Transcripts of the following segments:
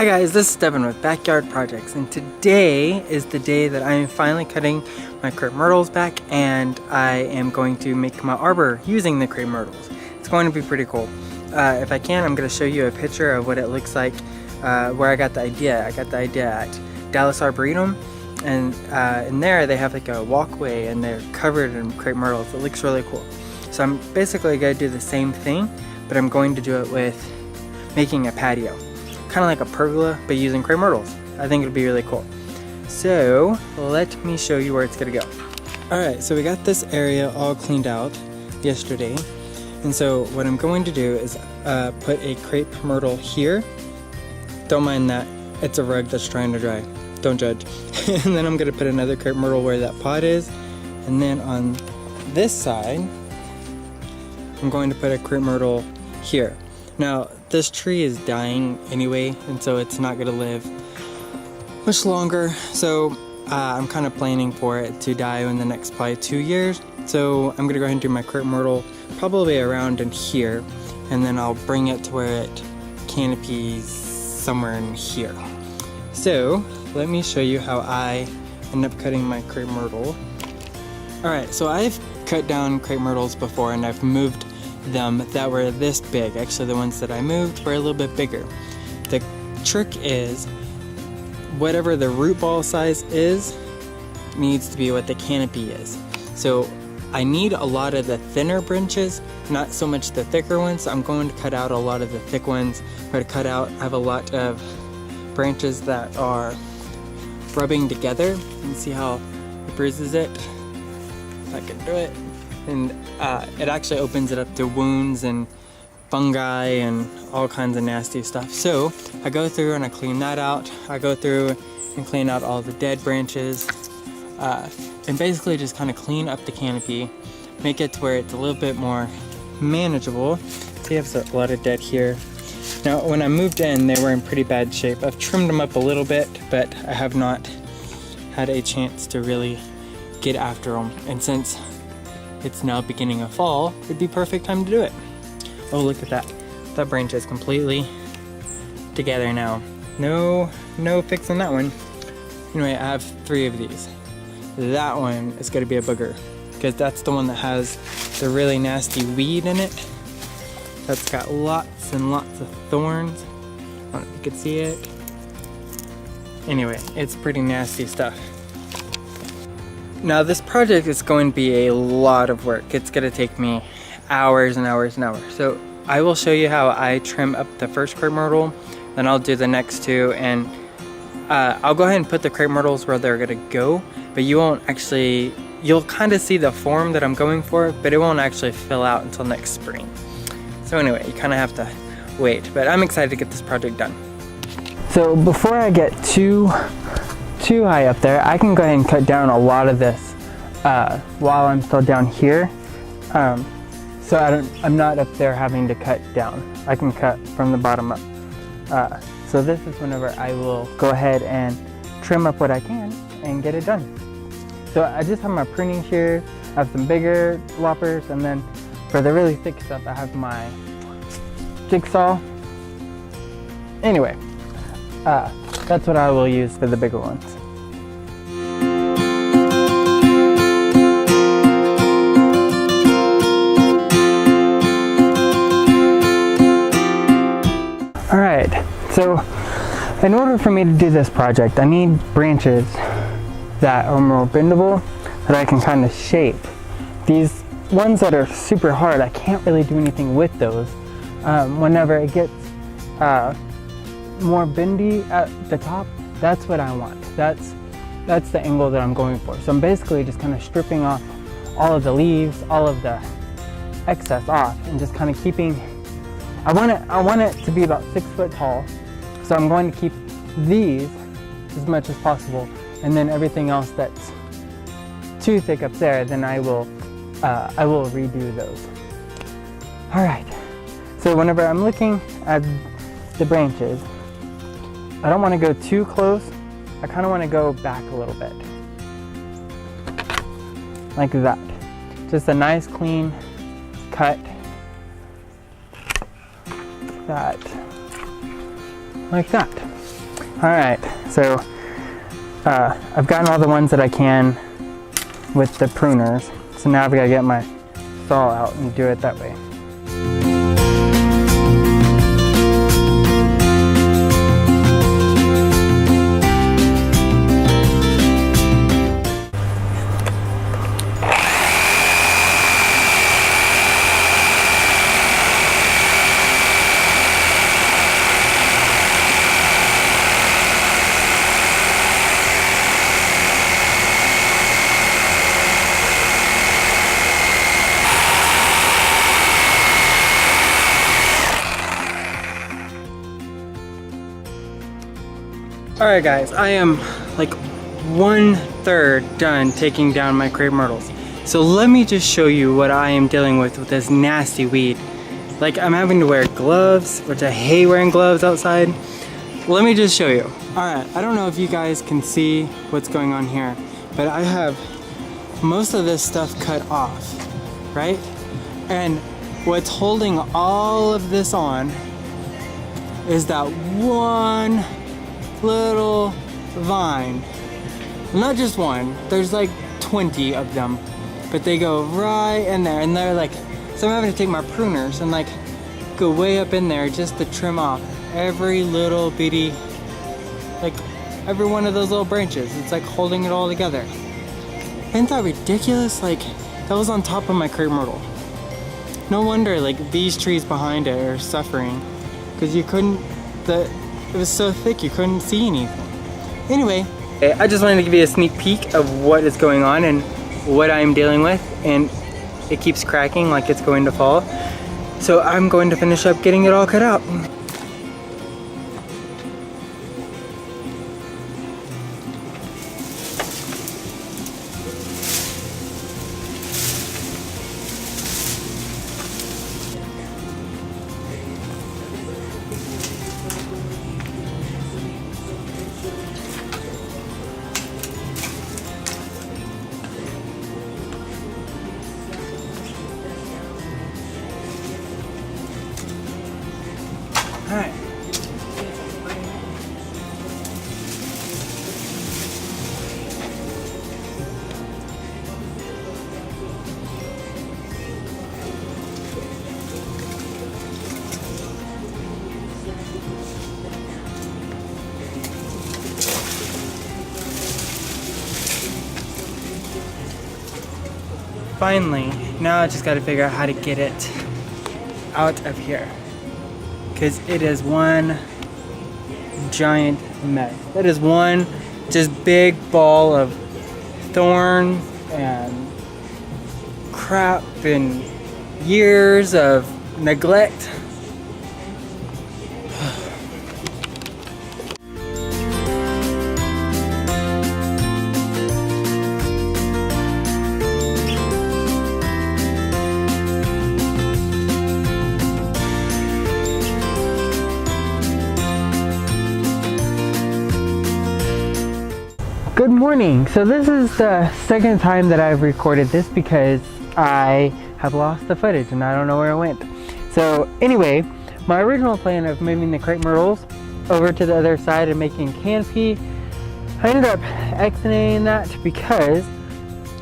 Hi guys, this is Devin with Backyard Projects, and today is the day that I am finally cutting my crepe myrtles back, and I am going to make my arbor using the crepe myrtles. It's going to be pretty cool. If I can, I'm going to show you a picture of what it looks like where I got the idea. I got the idea at Dallas Arboretum, and in there they have like a walkway and they're covered in crepe myrtles. It looks really cool. So I'm basically going to do the same thing, but I'm going to do it with making a patio. Kind of like a pergola, but using crepe myrtles. I think it'll be really cool. So let me show you where it's gonna go. Alright, so we got this area all cleaned out yesterday. And so what I'm going to do is put a crepe myrtle here. Don't mind that, it's a rug that's trying to dry. Don't judge. And then I'm gonna put another crepe myrtle where that pot is. And then on this side, I'm going to put a crepe myrtle here. Now, this tree is dying anyway, and so it's not going to live much longer. So I'm kind of planning for it to die in the next probably 2 years. So I'm going to go ahead and do my crepe myrtle probably around in here, and then I'll bring it to where it canopies somewhere in here. So let me show you how I end up cutting my crepe myrtle. Alright, so I've cut down crepe myrtles before, and I've moved them that were this big. Actually, the ones that I moved were a little bit bigger. The trick is whatever the root ball size is needs to be what the canopy is. So I need a lot of the thinner branches, not so much the thicker ones. So I'm going to cut out a lot of the thick ones. I'm going to cut out, I have a lot of branches that are rubbing together. You can see how it bruises it. If I can do it. And it actually opens it up to wounds and fungi and all kinds of nasty stuff. So I go through and I clean that out. I go through and clean out all the dead branches and basically just kind of clean up the canopy, make it to where it's a little bit more manageable. See, I have a lot of dead here. Now, when I moved in, they were in pretty bad shape. I've trimmed them up a little bit, but I have not had a chance to really get after them. And since it's now beginning of fall, it'd be perfect time to do it. Oh, look at that. That branch is completely together now. No fixing that one. Anyway, I have 3 of these. That one is gonna be a booger, because that's the one that has the really nasty weed in it. That's got lots and lots of thorns. I don't know if you can see it. Anyway, it's pretty nasty stuff. Now this project is going to be a lot of work. It's going to take me hours and hours and hours. So I will show you how I trim up the first crepe myrtle, then I'll do the next 2, and I'll go ahead and put the crepe myrtles where they're going to go, but you won't actually, you'll kind of see the form that I'm going for, but it won't actually fill out until next spring. So anyway, you kind of have to wait, but I'm excited to get this project done. So before I get too high up there, I can go ahead and cut down a lot of this while I'm still down here. So I'm not up there having to cut down. I can cut from the bottom up. So this is whenever I will go ahead and trim up what I can and get it done. So I just have my pruning shears, I have some bigger loppers, and then for the really thick stuff I have my jigsaw. Anyway, that's what I will use for the bigger ones. Alright, so in order for me to do this project, I need branches that are more bendable, that I can kind of shape. These ones that are super hard, I can't really do anything with those. Whenever it gets more bendy at the top, that's what I want. That's the angle that I'm going for. So I'm basically just kind of stripping off all of the leaves, all of the excess off, and just kind of keeping, I want it to be about 6 foot tall. So I'm going to keep these as much as possible, and then everything else that's too thick up there, then I will redo those. All right, so whenever I'm looking at the branches, I don't want to go too close. I kind of want to go back a little bit, like that. Just a nice clean cut that, like that. Alright, so I've gotten all the ones that I can with the pruners. So now I've got to get my saw out and do it that way. Alright guys, I am like 1/3 done taking down my crepe myrtles. So let me just show you what I am dealing with this nasty weed. Like, I'm having to wear gloves, which I hate wearing gloves outside. Let me just show you. Alright, I don't know if you guys can see what's going on here, but I have most of this stuff cut off, right? And what's holding all of this on is that one little vine. Not just one, there's like 20 of them, but they go right in there, and they're like, so I'm having to take my pruners and like go way up in there just to trim off every little bitty, like every one of those little branches. It's like holding it all together. Isn't that ridiculous? Like, that was on top of my crepe myrtle. No wonder like these trees behind it are suffering, because you couldn't, it was so thick you couldn't see anything. Anyway, I just wanted to give you a sneak peek of what is going on and what I'm dealing with, and it keeps cracking like it's going to fall. So I'm going to finish up getting it all cut out. Alright. Finally, now I just got to figure out how to get it out of here, because it is one giant mess. That is one just big ball of thorn and crap and years of neglect. Good morning. So this is the second time that I've recorded this because I have lost the footage and I don't know where it went. So anyway, my original plan of moving the crepe myrtles over to the other side and making canopy, I ended up exiting that because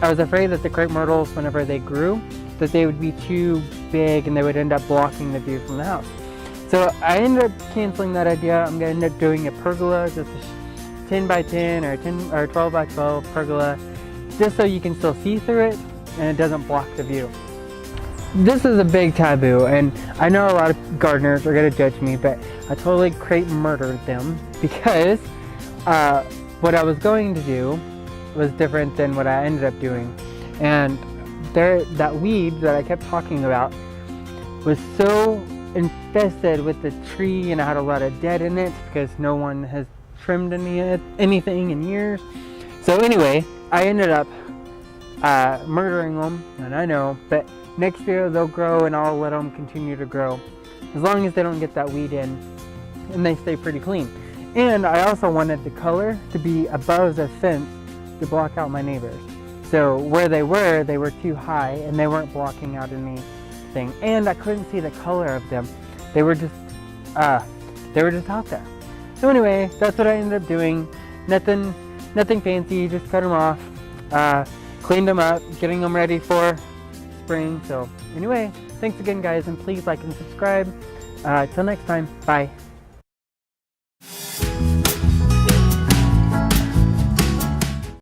I was afraid that the crepe myrtles, whenever they grew, that they would be too big and they would end up blocking the view from the house. So I ended up canceling that idea. I'm going to end up doing a pergola, just a 10 by 10 or 10 or 12 by 12 pergola, just so you can still see through it and it doesn't block the view. This is a big taboo, and I know a lot of gardeners are going to judge me, but I totally crepe murdered them because what I was going to do was different than what I ended up doing. And that weed that I kept talking about was so infested with the tree, and I had a lot of dead in it because no one has trimmed anything in years. So anyway, I ended up murdering them, and I know, but next year they'll grow and I'll let them continue to grow as long as they don't get that weed in and they stay pretty clean. And I also wanted the color to be above the fence to block out my neighbors. So where they were too high and they weren't blocking out anything, and I couldn't see the color of them. They were just out there. So anyway, that's what I ended up doing. Nothing fancy, just cut them off, cleaned them up, getting them ready for spring. So anyway, thanks again guys, and please like and subscribe. Till next time, bye.